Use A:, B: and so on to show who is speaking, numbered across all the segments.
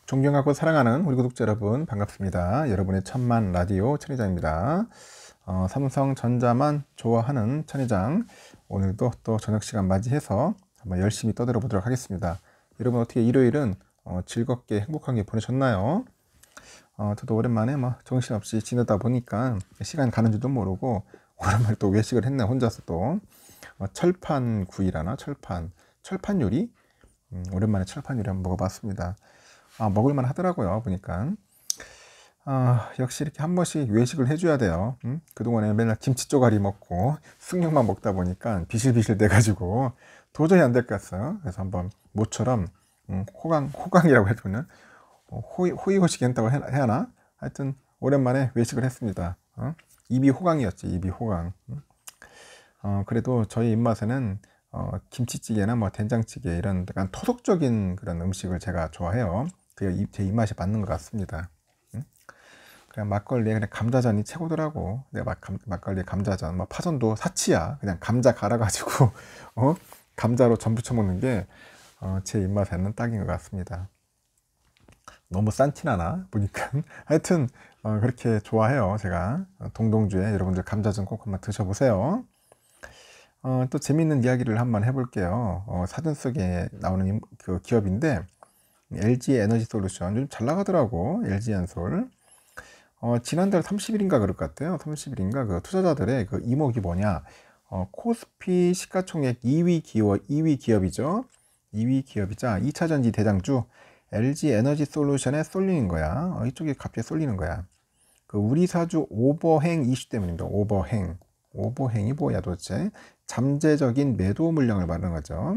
A: 존경하고 사랑하는 우리 구독자 여러분 반갑습니다. 여러분의 천만 라디오 천회장입니다. 삼성전자만 좋아하는 천회장, 오늘도 또 저녁 시간 맞이해서 한번 열심히 떠들어 보도록 하겠습니다. 여러분 어떻게 일요일은 즐겁게 행복하게 보내셨나요? 저도 오랜만에 정신없이 지내다 보니까 시간 가는 줄도 모르고 오랜만에 또 외식을 했네. 혼자서 또 철판 구이라나 철판 요리, 오랜만에 철판 요리 한번 먹어봤습니다. 먹을만 하더라고요. 보니까 역시 이렇게 한 번씩 외식을 해줘야 돼요. 그동안에 맨날 김치 쪼가리 먹고 숭늉만 먹다 보니까 비실비실 돼가지고 도저히 안 될 것 같아요. 그래서 한번 모처럼 호강이라고 해주면 호의호식 한다고 해야 하나? 하여튼 오랜만에 외식을 했습니다. 입이 호강이었지. 입이 호강. 그래도 저희 입맛에는 김치찌개나 된장찌개 이런 약간 토속적인 그런 음식을 제가 좋아해요. 그게 제 입맛에 맞는 것 같습니다. 그냥 막걸리에 그냥 감자전이 최고더라고. 내가 막걸리에 감자전, 파전도 사치야. 그냥 감자 갈아가지고 감자로 전 부쳐 먹는 게 제 입맛에는 딱인 것 같습니다. 너무 싼티나나 보니까 하여튼 그렇게 좋아해요. 제가 동동주에 여러분들 감자전 꼭 한번 드셔보세요. 또 재밌는 이야기를 한번 해볼게요. 사전 속에 나오는 그 기업인데 LG 에너지 솔루션 요즘 잘 나가더라고. LG 엔솔. 지난달 30일인가 그럴 것 같아요. 30일인가 그 투자자들의 그 이목이 뭐냐? 코스피 시가총액 2위 기업이죠. 2위 기업이자 2차전지 대장주 LG 에너지 솔루션에 쏠리는 거야. 이쪽에 갑자기 쏠리는 거야. 그 우리 사주 오버행 이슈 때문입니다. 오버행이 뭐야 도대체? 잠재적인 매도 물량을 말하는 거죠.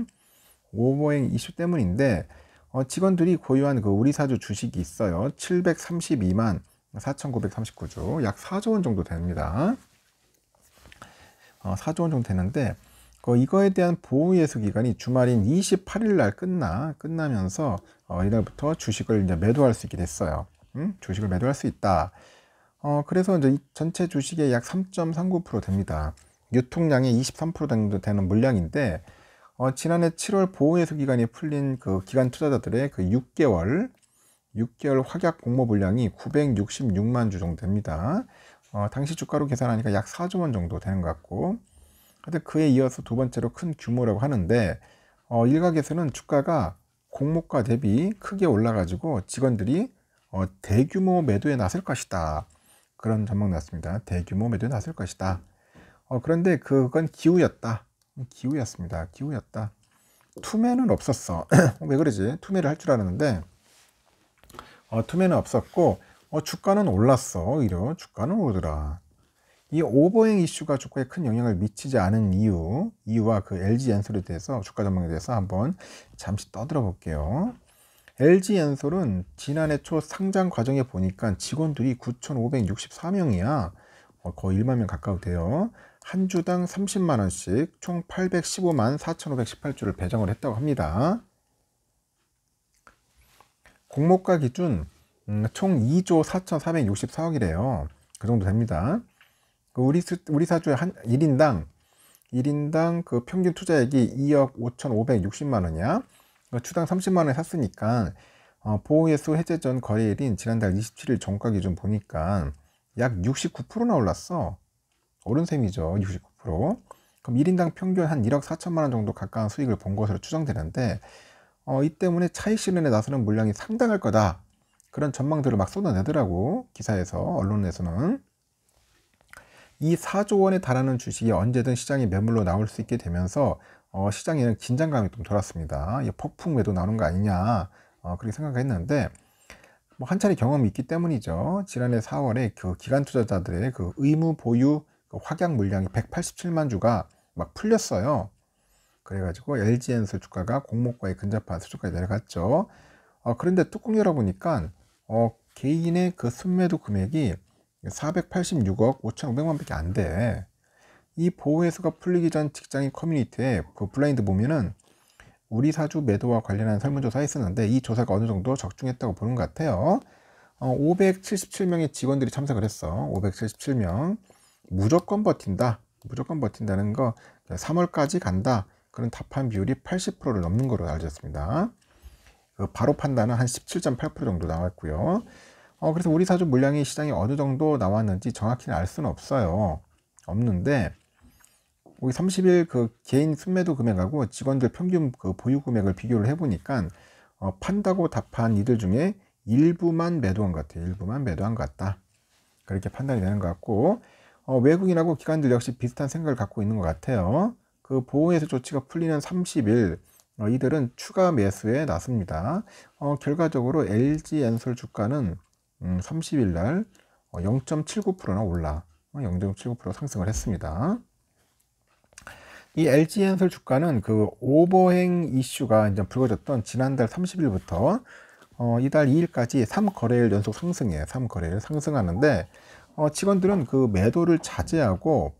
A: 오버행 이슈 때문인데 직원들이 보유한 그 우리 사주 주식이 있어요. 732만 4,939주, 약 4조 원 정도 됩니다. 4조 원 정도 되는데 이거에 대한 보호예수 기간이 주말인 28일 날 끝나면서 이날부터 주식을 이제 매도할 수 있게 됐어요. 주식을 매도할 수 있다. 그래서 이제 전체 주식의 약 3.39% 됩니다. 유통량의 23% 정도 되는 물량인데 지난해 7월 보호예수 기간이 풀린 그 기관 투자자들의 그 6개월 확약 공모 물량이 966만 주 정도 됩니다. 당시 주가로 계산하니까 약 4조 원 정도 되는 것 같고, 근데 그에 이어서 두 번째로 큰 규모라고 하는데 일각에서는 주가가 공모가 대비 크게 올라가지고 직원들이 대규모 매도에 나설 것이다, 그런 전망 났습니다. 대규모 매도에 나설 것이다. 그런데 그건 기우였습니다. 기우였다. 투매는 없었어. 왜 그러지? 투매를 할 줄 알았는데 투매는 없었고 주가는 올랐어. 오히려 주가는 오르더라. 이 오버행 이슈가 주가에 큰 영향을 미치지 않은 이유와 그 LG 엔솔에 대해서, 주가 전망에 대해서 한번 잠시 떠들어 볼게요. LG 엔솔은 지난해 초 상장 과정에 보니까 직원들이 9,564명이야. 거의 1만 명 가까이 돼요. 한 주당 30만 원씩 총 815만 4,518주를 배정을 했다고 합니다. 공모가 기준 총 2조 4,464억이래요. 그 정도 됩니다. 우리 사주의 1인당 그 평균 투자액이 2억 5,560만 원이야. 주당 30만 원에 샀으니까 보호예수 해제 전 거래일인 지난달 27일 종가 기준 보니까 약 69%나 올랐어. 오른 셈이죠. 69%. 그럼 1인당 평균 한 1억 4천만 원 정도 가까운 수익을 본 것으로 추정되는데 이 때문에 차익 실현에 나서는 물량이 상당할 거다, 그런 전망들을 막 쏟아내더라고. 기사에서, 언론에서는. 이 4조 원에 달하는 주식이 언제든 시장에 매물로 나올 수 있게 되면서 시장에는 긴장감이 좀 돌았습니다. 폭풍 매도 나오는 거 아니냐, 그렇게 생각했는데 한 차례 경험이 있기 때문이죠. 지난해 4월에 그 기관 투자자들의 그 의무 보유 그 확약 물량이 187만 주가 막 풀렸어요. 그래가지고 LG엔솔 주가가 공모가에 근접한 수준까지 내려갔죠. 그런데 뚜껑 열어보니까 개인의 그 순매도 금액이 486억 5,500만 밖에 안 돼. 이 보호예수가 풀리기 전 직장인 커뮤니티에 그 블라인드 보면은 우리 사주 매도와 관련한 설문조사가 있었는데 이 조사가 어느 정도 적중했다고 보는 것 같아요. 577명의 직원들이 참석을 했어. 577명. 무조건 버틴다는 거 3월까지 간다, 그런 답한 비율이 80%를 넘는 거로 알려졌습니다. 그 바로 판단은 한 17.8% 정도 나왔고요. 그래서 우리 사주 물량이 시장에 어느 정도 나왔는지 정확히는 알 수는 없는데 우리 30일 그 개인 순매도 금액하고 직원들 평균 그 보유 금액을 비교를 해보니까 판다고 답한 이들 중에 일부만 매도한 것 같아요. 일부만 매도한 것 같다. 그렇게 판단이 되는 것 같고 외국인하고 기관들 역시 비슷한 생각을 갖고 있는 것 같아요. 그 보호해서 조치가 풀리는 30일 이들은 추가 매수에 나섭니다. 결과적으로 LG엔솔 주가는 30일 날 0.79%나 올라 0.79% 상승을 했습니다. 이 LG엔솔 주가는 그 오버행 이슈가 이제 불거졌던 지난달 30일부터 이달 2일까지 3거래일 연속 상승이에요. 3거래일 상승하는데 직원들은 그 매도를 자제하고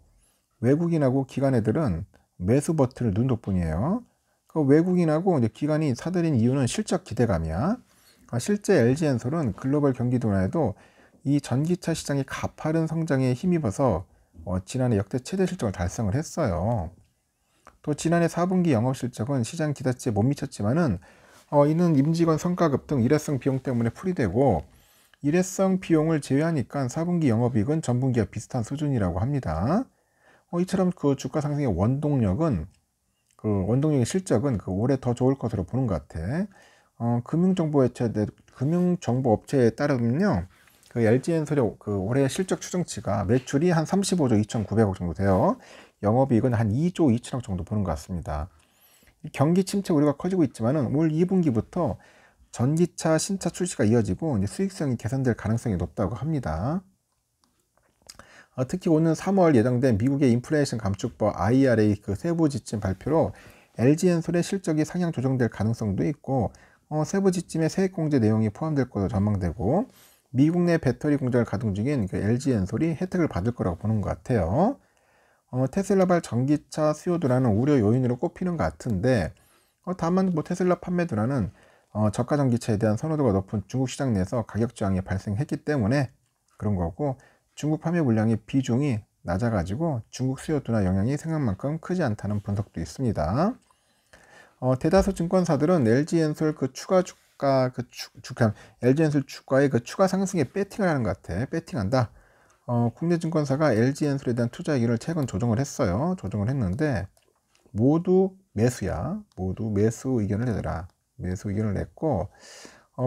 A: 외국인하고 기관 애들은 매수 버튼을 누른 덕분이에요. 그 외국인하고 이제 기관이 사들인 이유는 실적 기대감이야. 실제 LG엔솔은 글로벌 경기 둔화에도 이 전기차 시장의 가파른 성장에 힘입어서 지난해 역대 최대 실적을 달성을 했어요. 또 지난해 4분기 영업실적은 시장 기대치에 못 미쳤지만은 이는 임직원 성과급 등 일회성 비용 때문에 풀이되고 일회성 비용을 제외하니까 4분기 영업이익은 전분기와 비슷한 수준이라고 합니다. 이처럼 그 주가 상승의 원동력의 실적은 그 올해 더 좋을 것으로 보는 것 같아. 금융정보업체에 따르면요, 그 LG엔솔의 그 올해 실적 추정치가 매출이 한 35조 2,900억 정도 돼요. 영업이익은 한 2조 2천억 정도 보는 것 같습니다. 경기 침체 우려가 커지고 있지만은 올 2분기부터 전기차 신차 출시가 이어지고 이제 수익성이 개선될 가능성이 높다고 합니다. 특히 오는 3월 예정된 미국의 인플레이션 감축법 IRA 그 세부 지침 발표로 LG엔솔의 실적이 상향 조정될 가능성도 있고 세부 지침의 세액 공제 내용이 포함될 것으로 전망되고 미국 내 배터리 공장을 가동 중인 그 LG엔솔이 혜택을 받을 거라고 보는 것 같아요. 테슬라발 전기차 수요 둔화는 우려 요인으로 꼽히는 것 같은데 다만 테슬라 판매 둔화는 저가 전기차에 대한 선호도가 높은 중국 시장 내에서 가격 저항이 발생했기 때문에 그런 거고 중국 판매 물량의 비중이 낮아가지고 중국 수요 둔화 영향이 생각만큼 크지 않다는 분석도 있습니다. 대다수 증권사들은 LG엔솔 그 추가 주가 LG엔솔 주가의 그 추가 상승에 배팅을 하는 것 같아. 배팅한다. 국내 증권사가 LG엔솔에 대한 투자 의견을 최근 조정을 했어요. 조정을 했는데 모두 매수야. 모두 매수 의견을 내더라. 매수 의견을 냈고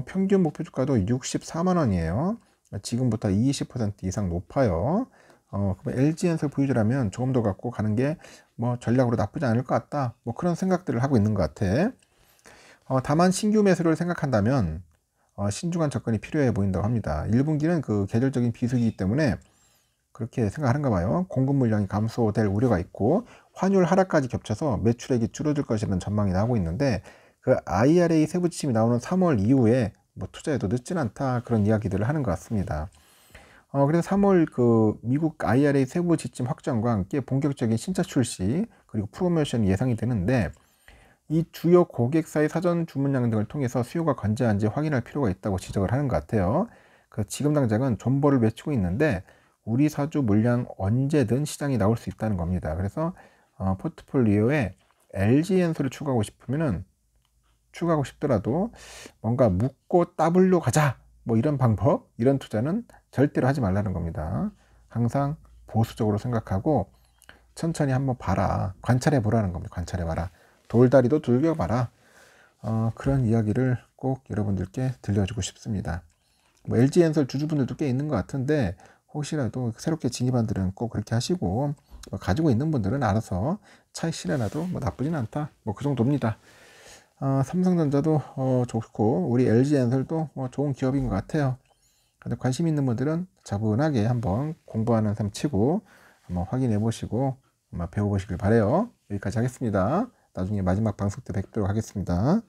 A: 평균 목표 주가도 64만 원이에요. 지금부터 20% 이상 높아요. 그럼 LG엔솔 보유자라면 조금 더 갖고 가는 게 뭐 전략으로 나쁘지 않을 것 같다. 뭐 그런 생각들을 하고 있는 것 같아. 다만 신규 매수를 생각한다면 신중한 접근이 필요해 보인다고 합니다. 1분기는 그 계절적인 비수기이기 때문에 그렇게 생각하는가 봐요. 공급 물량이 감소될 우려가 있고 환율 하락까지 겹쳐서 매출액이 줄어들 것이라는 전망이 나오고 있는데 그 IRA 세부 지침이 나오는 3월 이후에 뭐 투자해도 늦진 않다 그런 이야기들을 하는 것 같습니다. 그래서 3월 그 미국 IRA 세부 지침 확정과 함께 본격적인 신차 출시 그리고 프로모션이 예상이 되는데 이 주요 고객사의 사전 주문량 등을 통해서 수요가 건재한지 확인할 필요가 있다고 지적을 하는 것 같아요. 지금 당장은 존버를 외치고 있는데 우리 사주 물량 언제든 시장이 나올 수 있다는 겁니다. 그래서 포트폴리오에 LG엔솔을 추가하고 싶더라도 뭔가 묶고 더블로 가자 뭐 이런 방법, 이런 투자는 절대로 하지 말라는 겁니다. 항상 보수적으로 생각하고 천천히 한번 봐라. 관찰해 보라는 겁니다. 관찰해 봐라. 돌다리도 dur려봐라. 그런 이야기를 꼭 여러분들께 들려주고 싶습니다. 뭐 LG엔솔 주주분들도 꽤 있는 것 같은데 혹시라도 새롭게 진입한 분들은 꼭 그렇게 하시고 가지고 있는 분들은 알아서 차익 실현해도 뭐 나쁘진 않다. 뭐 그 정도입니다. 삼성전자도 좋고 우리 LG엔솔도 뭐 좋은 기업인 것 같아요. 근데 관심 있는 분들은 차분하게 한번 공부하는 셈 치고 한번 확인해 보시고 배워보시길 바래요. 여기까지 하겠습니다. 나중에 마지막 방송 때 뵙도록 하겠습니다.